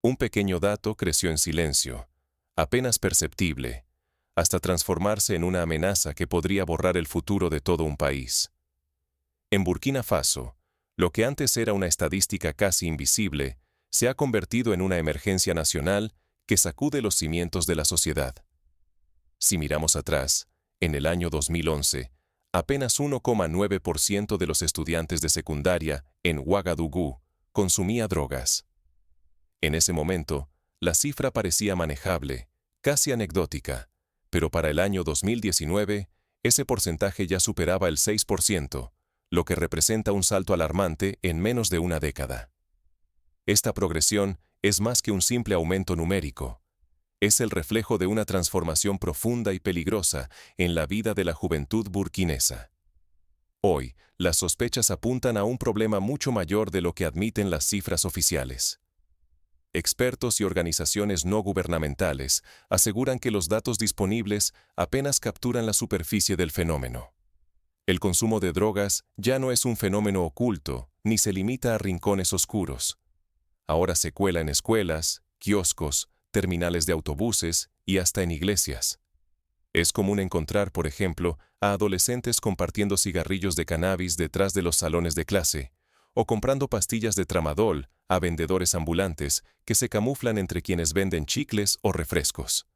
Un pequeño dato creció en silencio, apenas perceptible, hasta transformarse en una amenaza que podría borrar el futuro de todo un país. En Burkina Faso, lo que antes era una estadística casi invisible, se ha convertido en una emergencia nacional que sacude los cimientos de la sociedad. Si miramos atrás, en el año 2011, apenas 1,9% de los estudiantes de secundaria en Ouagadougou consumía drogas. En ese momento, la cifra parecía manejable, casi anecdótica, pero para el año 2019, ese porcentaje ya superaba el 6%, lo que representa un salto alarmante en menos de una década. Esta progresión es más que un simple aumento numérico. Es el reflejo de una transformación profunda y peligrosa en la vida de la juventud burkinesa. Hoy, las sospechas apuntan a un problema mucho mayor de lo que admiten las cifras oficiales. Expertos y organizaciones no gubernamentales aseguran que los datos disponibles apenas capturan la superficie del fenómeno. El consumo de drogas ya no es un fenómeno oculto, ni se limita a rincones oscuros. Ahora se cuela en escuelas, kioscos, terminales de autobuses y hasta en iglesias. Es común encontrar, por ejemplo, a adolescentes compartiendo cigarrillos de cannabis detrás de los salones de clase, o comprando pastillas de tramadol a vendedores ambulantes que se camuflan entre quienes venden chicles o refrescos.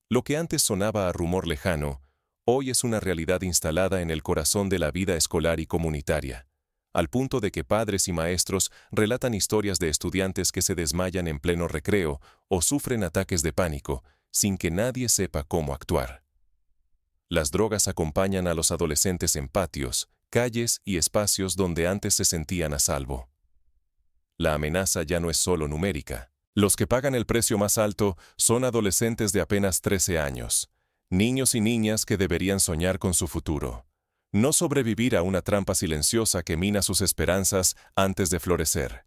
Lo que antes sonaba a rumor lejano, hoy es una realidad instalada en el corazón de la vida escolar y comunitaria, al punto de que padres y maestros relatan historias de estudiantes que se desmayan en pleno recreo o sufren ataques de pánico, sin que nadie sepa cómo actuar. Las drogas acompañan a los adolescentes en patios, calles y espacios donde antes se sentían a salvo. La amenaza ya no es solo numérica. Los que pagan el precio más alto son adolescentes de apenas 13 años, niños y niñas que deberían soñar con su futuro, no sobrevivir a una trampa silenciosa que mina sus esperanzas antes de florecer.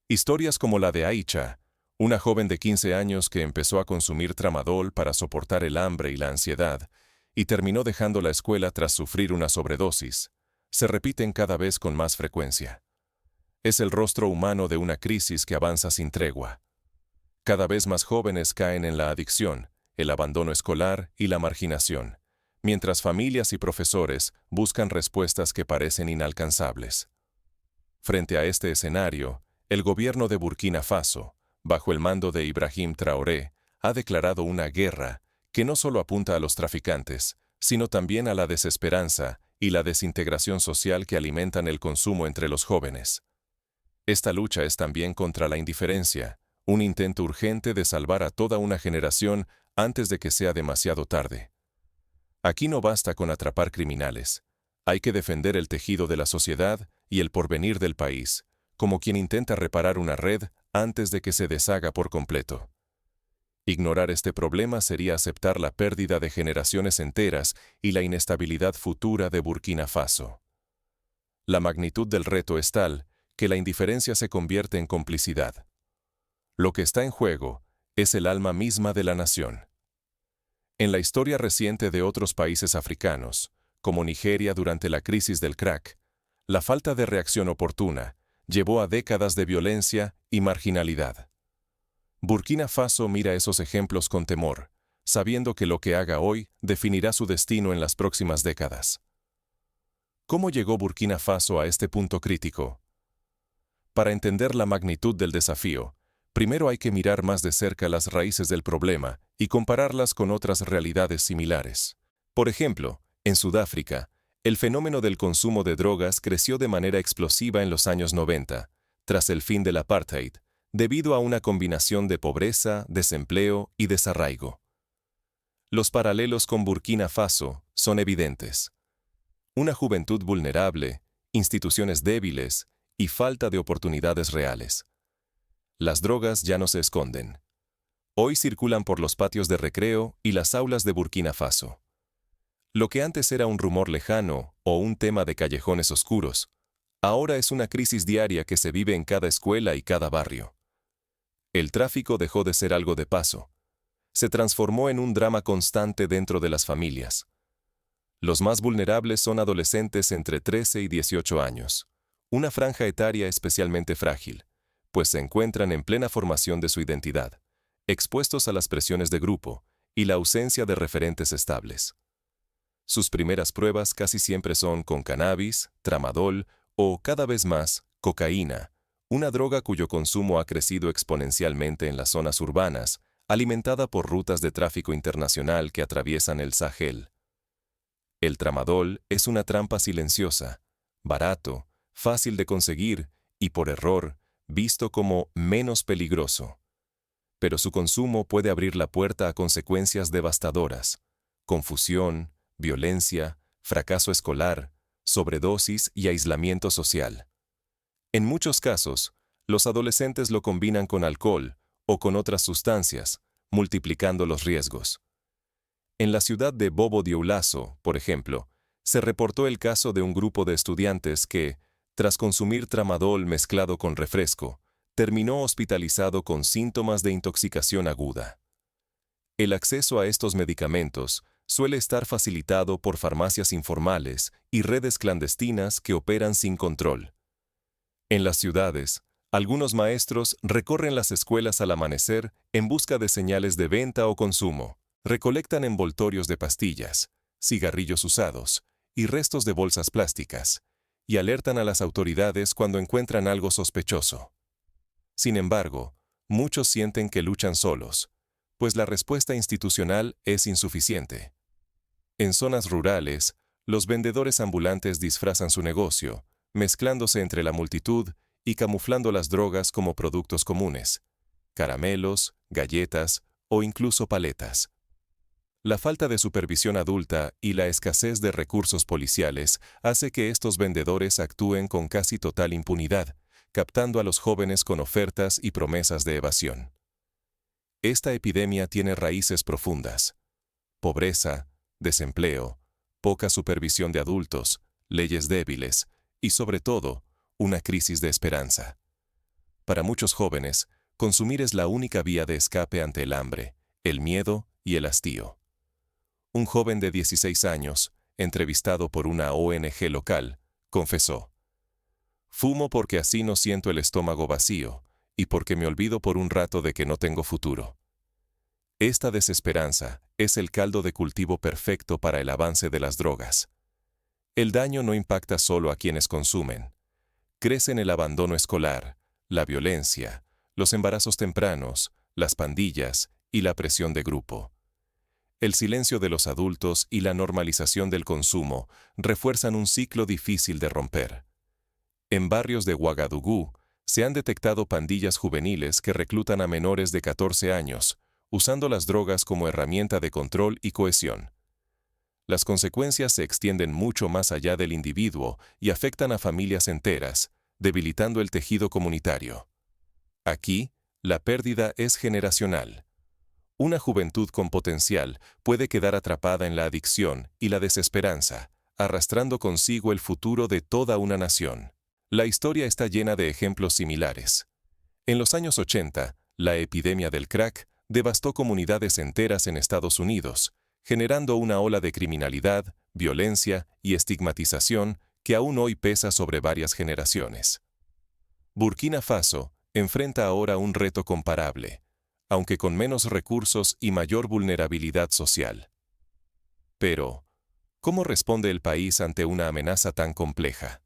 Historias como la de Aicha, una joven de 15 años que empezó a consumir tramadol para soportar el hambre y la ansiedad, y terminó dejando la escuela tras sufrir una sobredosis, se repiten cada vez con más frecuencia. Es el rostro humano de una crisis que avanza sin tregua. Cada vez más jóvenes caen en la adicción, el abandono escolar y la marginación, mientras familias y profesores buscan respuestas que parecen inalcanzables. Frente a este escenario, el gobierno de Burkina Faso, bajo el mando de Ibrahim Traoré, ha declarado una guerra que no solo apunta a los traficantes, sino también a la desesperanza y la desintegración social que alimentan el consumo entre los jóvenes. Esta lucha es también contra la indiferencia, un intento urgente de salvar a toda una generación antes de que sea demasiado tarde. Aquí no basta con atrapar criminales. Hay que defender el tejido de la sociedad y el porvenir del país, como quien intenta reparar una red antes de que se deshaga por completo. Ignorar este problema sería aceptar la pérdida de generaciones enteras y la inestabilidad futura de Burkina Faso. La magnitud del reto es tal que la indiferencia se convierte en complicidad. Lo que está en juego es el alma misma de la nación. En la historia reciente de otros países africanos, como Nigeria durante la crisis del crack, la falta de reacción oportuna llevó a décadas de violencia y marginalidad. Burkina Faso mira esos ejemplos con temor, sabiendo que lo que haga hoy definirá su destino en las próximas décadas. ¿Cómo llegó Burkina Faso a este punto crítico? Para entender la magnitud del desafío, primero hay que mirar más de cerca las raíces del problema y compararlas con otras realidades similares. Por ejemplo, en Sudáfrica, el fenómeno del consumo de drogas creció de manera explosiva en los años 90, tras el fin del apartheid, debido a una combinación de pobreza, desempleo y desarraigo. Los paralelos con Burkina Faso son evidentes. Una juventud vulnerable, instituciones débiles y falta de oportunidades reales. Las drogas ya no se esconden. Hoy circulan por los patios de recreo y las aulas de Burkina Faso. Lo que antes era un rumor lejano o un tema de callejones oscuros, ahora es una crisis diaria que se vive en cada escuela y cada barrio. El tráfico dejó de ser algo de paso. Se transformó en un drama constante dentro de las familias. Los más vulnerables son adolescentes entre 13 y 18 años, una franja etaria especialmente frágil, pues se encuentran en plena formación de su identidad, expuestos a las presiones de grupo y la ausencia de referentes estables. Sus primeras pruebas casi siempre son con cannabis, tramadol o, cada vez más, cocaína, una droga cuyo consumo ha crecido exponencialmente en las zonas urbanas, alimentada por rutas de tráfico internacional que atraviesan el Sahel. El tramadol es una trampa silenciosa, barato, fácil de conseguir y, por error, visto como menos peligroso. Pero su consumo puede abrir la puerta a consecuencias devastadoras: confusión, violencia, fracaso escolar, sobredosis y aislamiento social. En muchos casos, los adolescentes lo combinan con alcohol o con otras sustancias, multiplicando los riesgos. En la ciudad de Bobo Dioulasso, por ejemplo, se reportó el caso de un grupo de estudiantes que, tras consumir tramadol mezclado con refresco, terminó hospitalizado con síntomas de intoxicación aguda. El acceso a estos medicamentos suele estar facilitado por farmacias informales y redes clandestinas que operan sin control. En las ciudades, algunos maestros recorren las escuelas al amanecer en busca de señales de venta o consumo. Recolectan envoltorios de pastillas, cigarrillos usados y restos de bolsas plásticas, y alertan a las autoridades cuando encuentran algo sospechoso. Sin embargo, muchos sienten que luchan solos, pues la respuesta institucional es insuficiente. En zonas rurales, los vendedores ambulantes disfrazan su negocio, mezclándose entre la multitud y camuflando las drogas como productos comunes: caramelos, galletas o incluso paletas. La falta de supervisión adulta y la escasez de recursos policiales hace que estos vendedores actúen con casi total impunidad, captando a los jóvenes con ofertas y promesas de evasión. Esta epidemia tiene raíces profundas: pobreza, desempleo, poca supervisión de adultos, leyes débiles y, sobre todo, una crisis de esperanza. Para muchos jóvenes, consumir es la única vía de escape ante el hambre, el miedo y el hastío. Un joven de 16 años, entrevistado por una ONG local, confesó: «Fumo porque así no siento el estómago vacío y porque me olvido por un rato de que no tengo futuro». Esta desesperanza es el caldo de cultivo perfecto para el avance de las drogas. El daño no impacta solo a quienes consumen. Crecen el abandono escolar, la violencia, los embarazos tempranos, las pandillas y la presión de grupo. El silencio de los adultos y la normalización del consumo refuerzan un ciclo difícil de romper. En barrios de Ouagadougou se han detectado pandillas juveniles que reclutan a menores de 14 años, usando las drogas como herramienta de control y cohesión. Las consecuencias se extienden mucho más allá del individuo y afectan a familias enteras, debilitando el tejido comunitario. Aquí, la pérdida es generacional. Una juventud con potencial puede quedar atrapada en la adicción y la desesperanza, arrastrando consigo el futuro de toda una nación. La historia está llena de ejemplos similares. En los años 80, la epidemia del crack devastó comunidades enteras en Estados Unidos, generando una ola de criminalidad, violencia y estigmatización que aún hoy pesa sobre varias generaciones. Burkina Faso enfrenta ahora un reto comparable, aunque con menos recursos y mayor vulnerabilidad social. Pero, ¿cómo responde el país ante una amenaza tan compleja?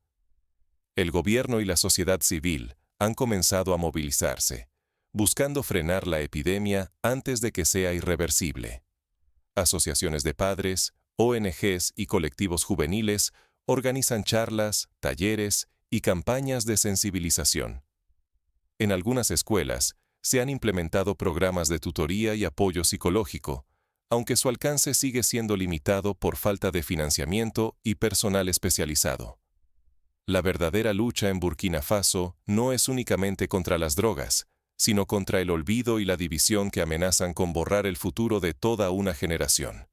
El gobierno y la sociedad civil han comenzado a movilizarse, buscando frenar la epidemia antes de que sea irreversible. Asociaciones de padres, ONGs y colectivos juveniles organizan charlas, talleres y campañas de sensibilización. En algunas escuelas se han implementado programas de tutoría y apoyo psicológico, aunque su alcance sigue siendo limitado por falta de financiamiento y personal especializado. La verdadera lucha en Burkina Faso no es únicamente contra las drogas, sino contra el olvido y la división que amenazan con borrar el futuro de toda una generación.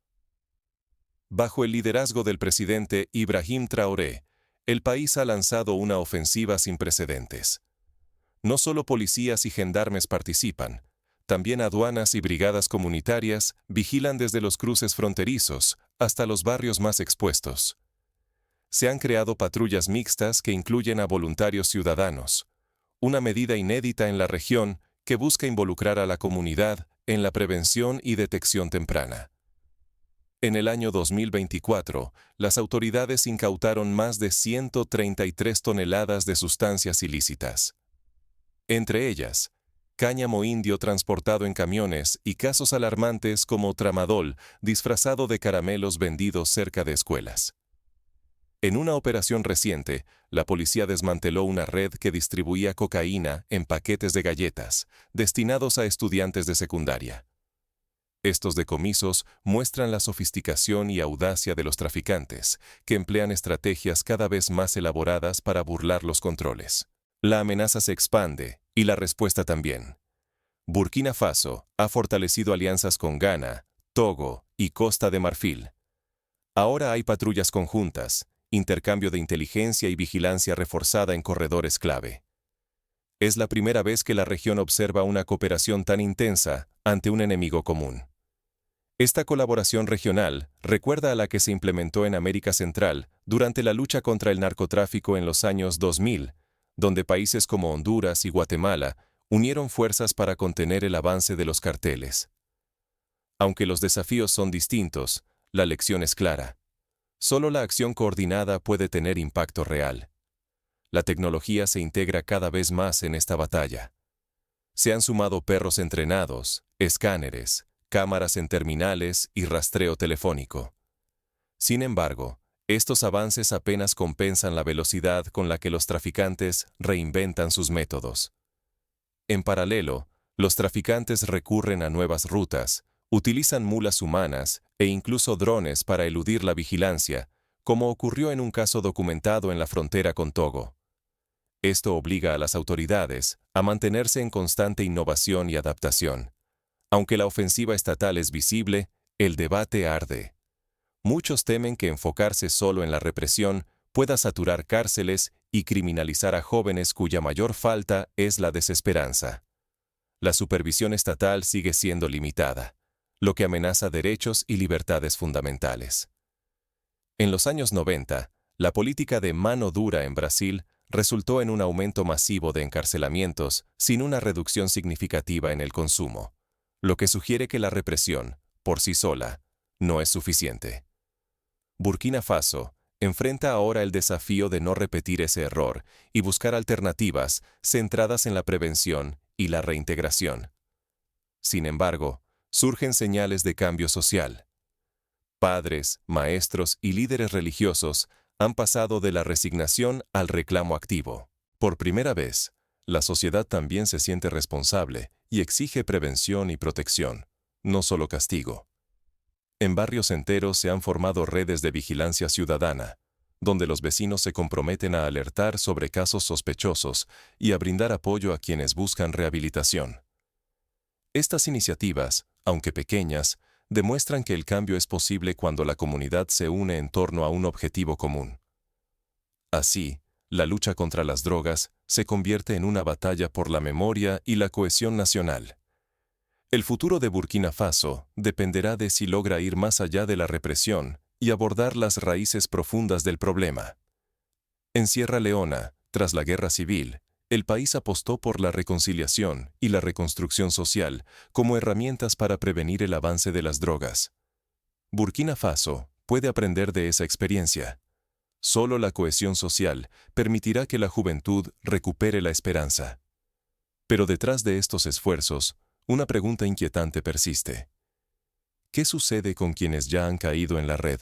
Bajo el liderazgo del presidente Ibrahim Traoré, el país ha lanzado una ofensiva sin precedentes. No solo policías y gendarmes participan, también aduanas y brigadas comunitarias vigilan desde los cruces fronterizos hasta los barrios más expuestos. Se han creado patrullas mixtas que incluyen a voluntarios ciudadanos, una medida inédita en la región que busca involucrar a la comunidad en la prevención y detección temprana. En el año 2024, las autoridades incautaron más de 133 toneladas de sustancias ilícitas. Entre ellas, cáñamo indio transportado en camiones y casos alarmantes como tramadol disfrazado de caramelos vendidos cerca de escuelas. En una operación reciente, la policía desmanteló una red que distribuía cocaína en paquetes de galletas, destinados a estudiantes de secundaria. Estos decomisos muestran la sofisticación y audacia de los traficantes, que emplean estrategias cada vez más elaboradas para burlar los controles. La amenaza se expande, y la respuesta también. Burkina Faso ha fortalecido alianzas con Ghana, Togo y Costa de Marfil. Ahora hay patrullas conjuntas, intercambio de inteligencia y vigilancia reforzada en corredores clave. Es la primera vez que la región observa una cooperación tan intensa ante un enemigo común. Esta colaboración regional recuerda a la que se implementó en América Central durante la lucha contra el narcotráfico en los años 2000, donde países como Honduras y Guatemala unieron fuerzas para contener el avance de los carteles. Aunque los desafíos son distintos, la lección es clara. Solo la acción coordinada puede tener impacto real. La tecnología se integra cada vez más en esta batalla. Se han sumado perros entrenados, escáneres, cámaras en terminales y rastreo telefónico. Sin embargo, estos avances apenas compensan la velocidad con la que los traficantes reinventan sus métodos. En paralelo, los traficantes recurren a nuevas rutas, utilizan mulas humanas e incluso drones para eludir la vigilancia, como ocurrió en un caso documentado en la frontera con Togo. Esto obliga a las autoridades a mantenerse en constante innovación y adaptación. Aunque la ofensiva estatal es visible, el debate arde. Muchos temen que enfocarse solo en la represión pueda saturar cárceles y criminalizar a jóvenes cuya mayor falta es la desesperanza. La supervisión estatal sigue siendo limitada, lo que amenaza derechos y libertades fundamentales. En los años 90, la política de mano dura en Brasil resultó en un aumento masivo de encarcelamientos sin una reducción significativa en el consumo, lo que sugiere que la represión, por sí sola, no es suficiente. Burkina Faso enfrenta ahora el desafío de no repetir ese error y buscar alternativas centradas en la prevención y la reintegración. Sin embargo, surgen señales de cambio social. Padres, maestros y líderes religiosos han pasado de la resignación al reclamo activo. Por primera vez, la sociedad también se siente responsable y exige prevención y protección, no solo castigo. En barrios enteros se han formado redes de vigilancia ciudadana, donde los vecinos se comprometen a alertar sobre casos sospechosos y a brindar apoyo a quienes buscan rehabilitación. Estas iniciativas, aunque pequeñas, demuestran que el cambio es posible cuando la comunidad se une en torno a un objetivo común. Así, la lucha contra las drogas se convierte en una batalla por la memoria y la cohesión nacional. El futuro de Burkina Faso dependerá de si logra ir más allá de la represión y abordar las raíces profundas del problema. En Sierra Leona, tras la guerra civil, el país apostó por la reconciliación y la reconstrucción social como herramientas para prevenir el avance de las drogas. Burkina Faso puede aprender de esa experiencia. Solo la cohesión social permitirá que la juventud recupere la esperanza. Pero detrás de estos esfuerzos, una pregunta inquietante persiste. ¿Qué sucede con quienes ya han caído en la red?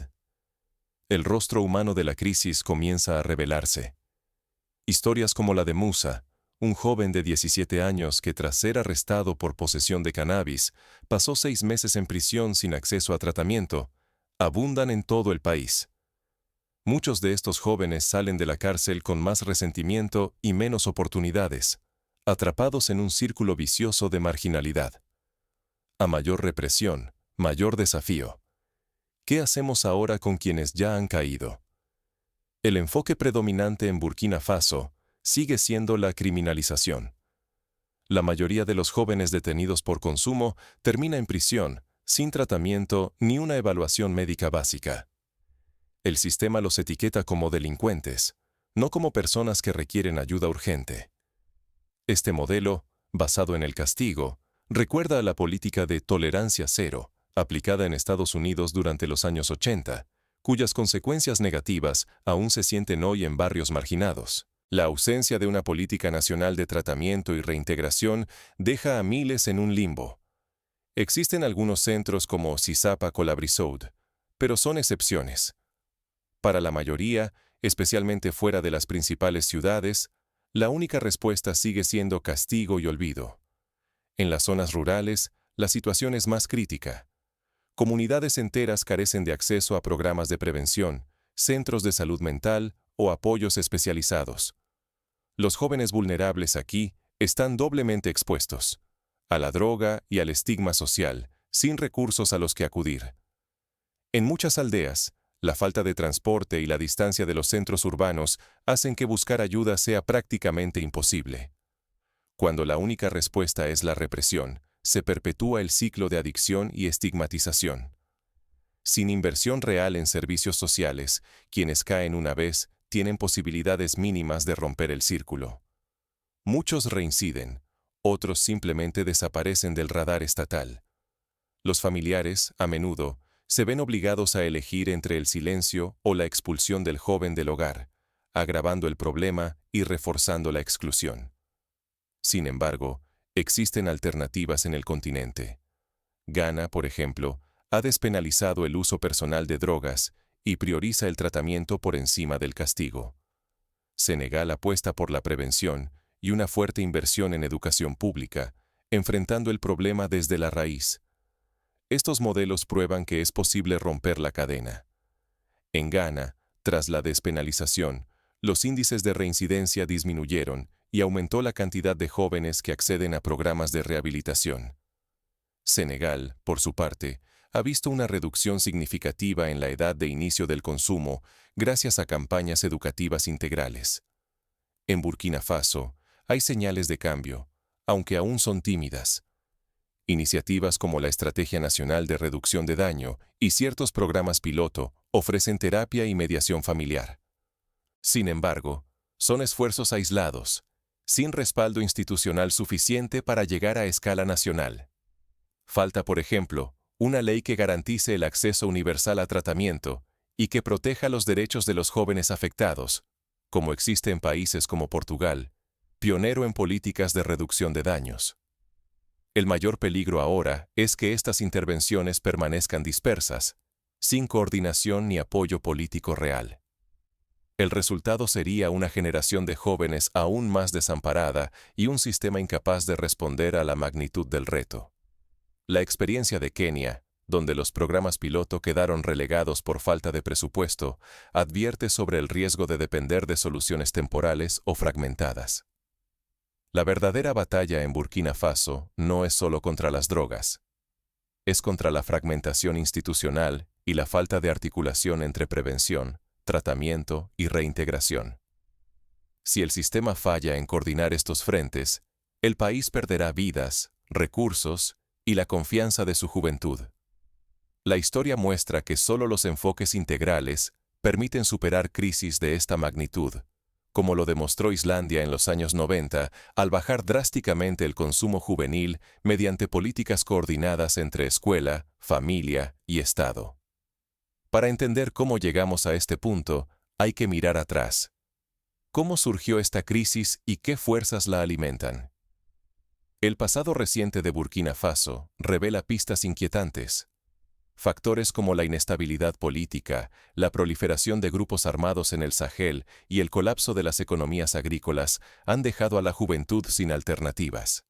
El rostro humano de la crisis comienza a revelarse. Historias como la de Musa, un joven de 17 años que tras ser arrestado por posesión de cannabis, pasó 6 meses en prisión sin acceso a tratamiento, abundan en todo el país. Muchos de estos jóvenes salen de la cárcel con más resentimiento y menos oportunidades, atrapados en un círculo vicioso de marginalidad. A mayor represión, mayor desafío. ¿Qué hacemos ahora con quienes ya han caído? El enfoque predominante en Burkina Faso sigue siendo la criminalización. La mayoría de los jóvenes detenidos por consumo termina en prisión, sin tratamiento ni una evaluación médica básica. El sistema los etiqueta como delincuentes, no como personas que requieren ayuda urgente. Este modelo, basado en el castigo, recuerda a la política de tolerancia cero, aplicada en Estados Unidos durante los años 80, cuyas consecuencias negativas aún se sienten hoy en barrios marginados. La ausencia de una política nacional de tratamiento y reintegración deja a miles en un limbo. Existen algunos centros como Sisapa Colabrisod, pero son excepciones. Para la mayoría, especialmente fuera de las principales ciudades, la única respuesta sigue siendo castigo y olvido. En las zonas rurales, la situación es más crítica. Comunidades enteras carecen de acceso a programas de prevención, centros de salud mental o apoyos especializados. Los jóvenes vulnerables aquí están doblemente expuestos a la droga y al estigma social, sin recursos a los que acudir. En muchas aldeas, la falta de transporte y la distancia de los centros urbanos hacen que buscar ayuda sea prácticamente imposible. Cuando la única respuesta es la represión, se perpetúa el ciclo de adicción y estigmatización. Sin inversión real en servicios sociales, quienes caen una vez tienen posibilidades mínimas de romper el círculo. Muchos reinciden, otros simplemente desaparecen del radar estatal. Los familiares, a menudo, se ven obligados a elegir entre el silencio o la expulsión del joven del hogar, agravando el problema y reforzando la exclusión. Sin embargo, existen alternativas en el continente. Ghana, por ejemplo, ha despenalizado el uso personal de drogas y prioriza el tratamiento por encima del castigo. Senegal apuesta por la prevención y una fuerte inversión en educación pública, enfrentando el problema desde la raíz. Estos modelos prueban que es posible romper la cadena. En Ghana, tras la despenalización, los índices de reincidencia disminuyeron y aumentó la cantidad de jóvenes que acceden a programas de rehabilitación. Senegal, por su parte, ha visto una reducción significativa en la edad de inicio del consumo gracias a campañas educativas integrales. En Burkina Faso, hay señales de cambio, aunque aún son tímidas. Iniciativas como la Estrategia Nacional de Reducción de Daño y ciertos programas piloto ofrecen terapia y mediación familiar. Sin embargo, son esfuerzos aislados, sin respaldo institucional suficiente para llegar a escala nacional. Falta, por ejemplo, una ley que garantice el acceso universal a tratamiento y que proteja los derechos de los jóvenes afectados, como existe en países como Portugal, pionero en políticas de reducción de daños. El mayor peligro ahora es que estas intervenciones permanezcan dispersas, sin coordinación ni apoyo político real. El resultado sería una generación de jóvenes aún más desamparada y un sistema incapaz de responder a la magnitud del reto. La experiencia de Kenia, donde los programas piloto quedaron relegados por falta de presupuesto, advierte sobre el riesgo de depender de soluciones temporales o fragmentadas. La verdadera batalla en Burkina Faso no es solo contra las drogas. Es contra la fragmentación institucional y la falta de articulación entre prevención, tratamiento y reintegración. Si el sistema falla en coordinar estos frentes, el país perderá vidas, recursos y la confianza de su juventud. La historia muestra que solo los enfoques integrales permiten superar crisis de esta magnitud, como lo demostró Islandia en los años 90 al bajar drásticamente el consumo juvenil mediante políticas coordinadas entre escuela, familia y Estado. Para entender cómo llegamos a este punto, hay que mirar atrás. ¿Cómo surgió esta crisis y qué fuerzas la alimentan? El pasado reciente de Burkina Faso revela pistas inquietantes. Factores como la inestabilidad política, la proliferación de grupos armados en el Sahel y el colapso de las economías agrícolas han dejado a la juventud sin alternativas.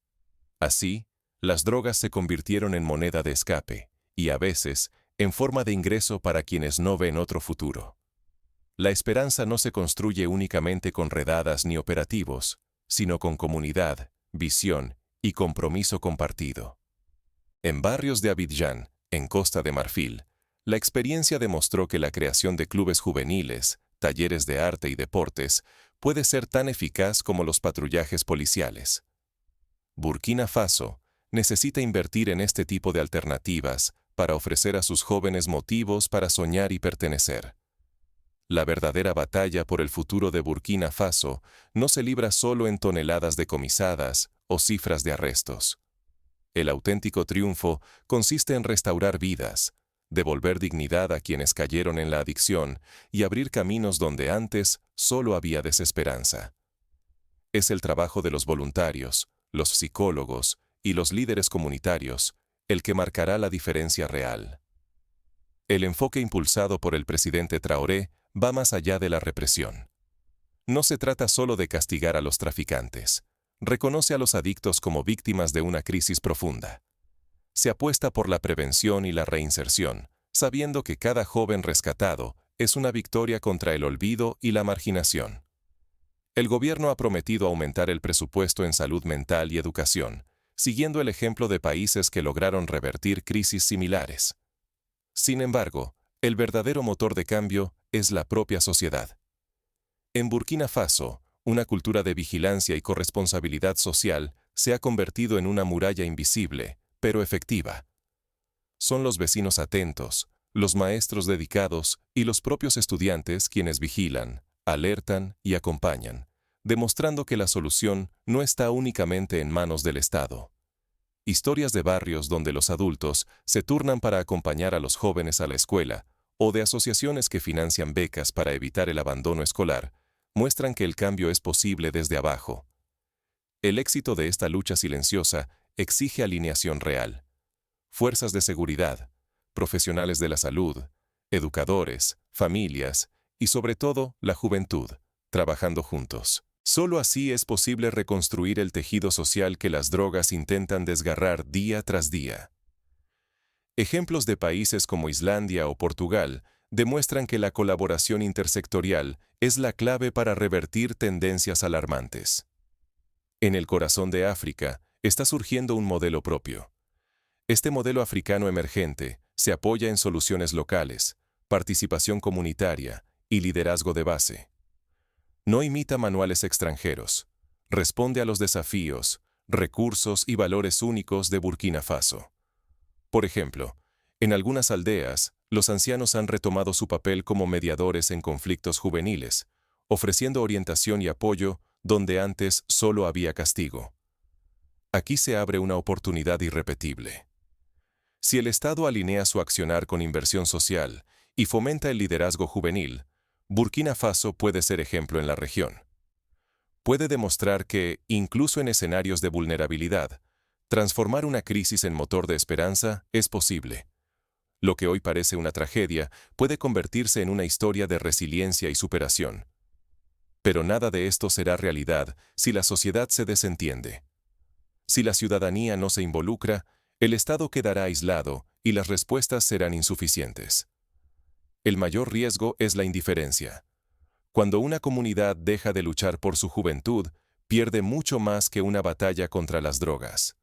Así, las drogas se convirtieron en moneda de escape, y a veces, en forma de ingreso para quienes no ven otro futuro. La esperanza no se construye únicamente con redadas ni operativos, sino con comunidad, visión y compromiso compartido. En barrios de Abidjan, en Costa de Marfil, la experiencia demostró que la creación de clubes juveniles, talleres de arte y deportes puede ser tan eficaz como los patrullajes policiales. Burkina Faso necesita invertir en este tipo de alternativas para ofrecer a sus jóvenes motivos para soñar y pertenecer. la verdadera batalla por el futuro de Burkina Faso no se libra solo en toneladas decomisadas o cifras de arrestos. El auténtico triunfo consiste en restaurar vidas, devolver dignidad a quienes cayeron en la adicción y abrir caminos donde antes solo había desesperanza. Es el trabajo de los voluntarios, los psicólogos y los líderes comunitarios el que marcará la diferencia real. El enfoque impulsado por el presidente Traoré va más allá de la represión. No se trata solo de castigar a los traficantes. Reconoce a los adictos como víctimas de una crisis profunda. Se apuesta por la prevención y la reinserción, sabiendo que cada joven rescatado es una victoria contra el olvido y la marginación. El gobierno ha prometido aumentar el presupuesto en salud mental y educación, siguiendo el ejemplo de países que lograron revertir crisis similares. Sin embargo, el verdadero motor de cambio es la propia sociedad. En Burkina Faso, una cultura de vigilancia y corresponsabilidad social se ha convertido en una muralla invisible, pero efectiva. Son los vecinos atentos, los maestros dedicados y los propios estudiantes quienes vigilan, alertan y acompañan, demostrando que la solución no está únicamente en manos del Estado. Historias de barrios donde los adultos se turnan para acompañar a los jóvenes a la escuela, o de asociaciones que financian becas para evitar el abandono escolar, muestran que el cambio es posible desde abajo. El éxito de esta lucha silenciosa exige alineación real. Fuerzas de seguridad, profesionales de la salud, educadores, familias y sobre todo la juventud, trabajando juntos. Solo así es posible reconstruir el tejido social que las drogas intentan desgarrar día tras día. Ejemplos de países como Islandia o Portugal demuestran que la colaboración intersectorial es la clave para revertir tendencias alarmantes. En el corazón de África está surgiendo un modelo propio. Este modelo africano emergente se apoya en soluciones locales, participación comunitaria y liderazgo de base. No imita manuales extranjeros, responde a los desafíos, recursos y valores únicos de Burkina Faso. Por ejemplo, en algunas aldeas, los ancianos han retomado su papel como mediadores en conflictos juveniles, ofreciendo orientación y apoyo donde antes solo había castigo. Aquí se abre una oportunidad irrepetible. Si el Estado alinea su accionar con inversión social y fomenta el liderazgo juvenil, Burkina Faso puede ser ejemplo en la región. Puede demostrar que, incluso en escenarios de vulnerabilidad, transformar una crisis en motor de esperanza es posible. Lo que hoy parece una tragedia puede convertirse en una historia de resiliencia y superación. Pero nada de esto será realidad si la sociedad se desentiende. Si la ciudadanía no se involucra, el Estado quedará aislado y las respuestas serán insuficientes. El mayor riesgo es la indiferencia. Cuando una comunidad deja de luchar por su juventud, pierde mucho más que una batalla contra las drogas.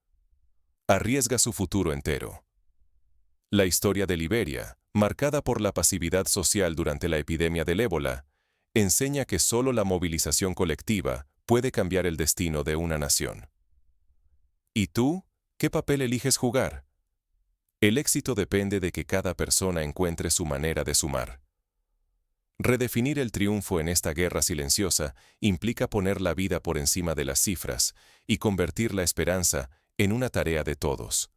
Arriesga su futuro entero. La historia de Liberia, marcada por la pasividad social durante la epidemia del ébola, enseña que solo la movilización colectiva puede cambiar el destino de una nación. ¿Y tú? ¿Qué papel eliges jugar? El éxito depende de que cada persona encuentre su manera de sumar. Redefinir el triunfo en esta guerra silenciosa implica poner la vida por encima de las cifras y convertir la esperanza en una tarea de todos.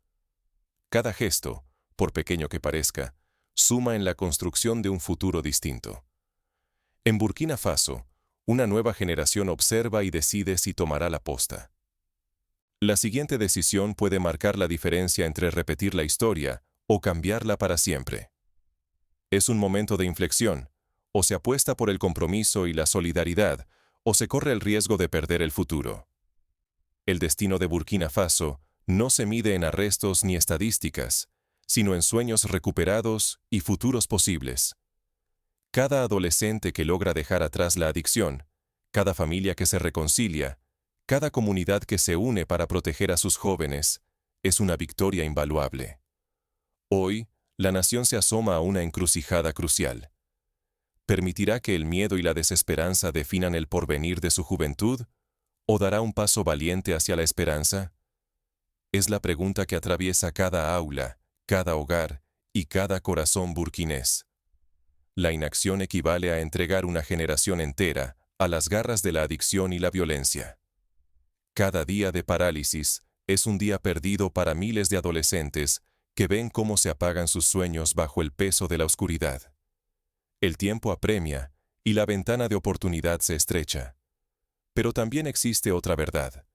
Cada gesto, por pequeño que parezca, suma en la construcción de un futuro distinto. En Burkina Faso, una nueva generación observa y decide si tomará la posta. La siguiente decisión puede marcar la diferencia entre repetir la historia o cambiarla para siempre. Es un momento de inflexión, o se apuesta por el compromiso y la solidaridad, o se corre el riesgo de perder el futuro. El destino de Burkina Faso no se mide en arrestos ni estadísticas, sino en sueños recuperados y futuros posibles. Cada adolescente que logra dejar atrás la adicción, cada familia que se reconcilia, cada comunidad que se une para proteger a sus jóvenes, es una victoria invaluable. Hoy, la nación se asoma a una encrucijada crucial. ¿Permitirá que el miedo y la desesperanza definan el porvenir de su juventud? ¿O dará un paso valiente hacia la esperanza? Es la pregunta que atraviesa cada aula, cada hogar y cada corazón burkinés. La inacción equivale a entregar una generación entera a las garras de la adicción y la violencia. Cada día de parálisis es un día perdido para miles de adolescentes que ven cómo se apagan sus sueños bajo el peso de la oscuridad. El tiempo apremia y la ventana de oportunidad se estrecha. Pero también existe otra verdad.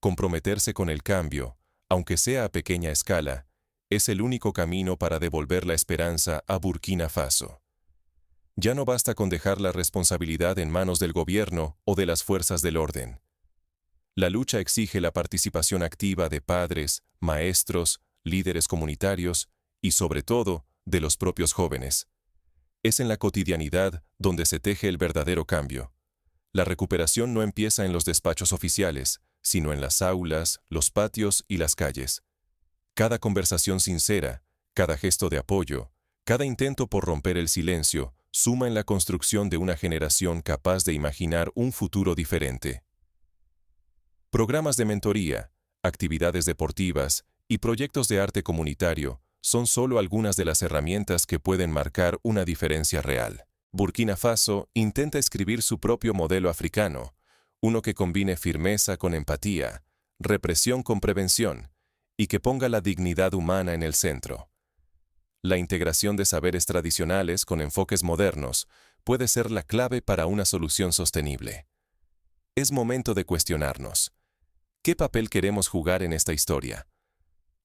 Comprometerse con el cambio, aunque sea a pequeña escala, es el único camino para devolver la esperanza a Burkina Faso. Ya no basta con dejar la responsabilidad en manos del gobierno o de las fuerzas del orden. La lucha exige la participación activa de padres, maestros, líderes comunitarios y, sobre todo, de los propios jóvenes. Es en la cotidianidad donde se teje el verdadero cambio. La recuperación no empieza en los despachos oficiales, sino en las aulas, los patios y las calles. Cada conversación sincera, cada gesto de apoyo, cada intento por romper el silencio, suma en la construcción de una generación capaz de imaginar un futuro diferente. Programas de mentoría, actividades deportivas y proyectos de arte comunitario son solo algunas de las herramientas que pueden marcar una diferencia real. Burkina Faso intenta escribir su propio modelo africano, uno que combine firmeza con empatía, represión con prevención y que ponga la dignidad humana en el centro. La integración de saberes tradicionales con enfoques modernos puede ser la clave para una solución sostenible. Es momento de cuestionarnos. ¿Qué papel queremos jugar en esta historia?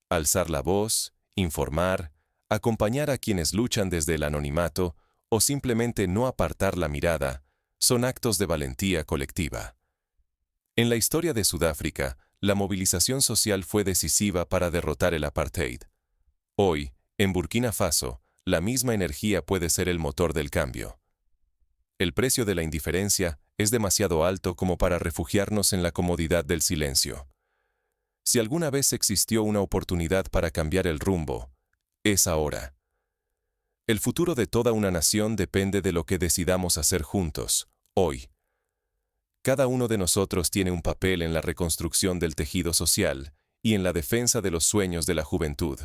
Alzar la voz, informar, acompañar a quienes luchan desde el anonimato o simplemente no apartar la mirada son actos de valentía colectiva. En la historia de Sudáfrica, la movilización social fue decisiva para derrotar el apartheid. Hoy, en Burkina Faso, la misma energía puede ser el motor del cambio. El precio de la indiferencia es demasiado alto como para refugiarnos en la comodidad del silencio. Si alguna vez existió una oportunidad para cambiar el rumbo, es ahora. El futuro de toda una nación depende de lo que decidamos hacer juntos, hoy. Cada uno de nosotros tiene un papel en la reconstrucción del tejido social y en la defensa de los sueños de la juventud.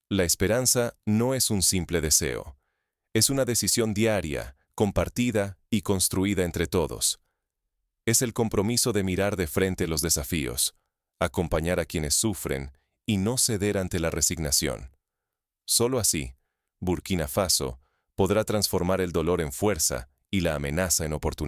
La esperanza no es un simple deseo. Es una decisión diaria, compartida y construida entre todos. Es el compromiso de mirar de frente los desafíos, acompañar a quienes sufren y no ceder ante la resignación. Solo así, Burkina Faso podrá transformar el dolor en fuerza y la amenaza en oportunidad.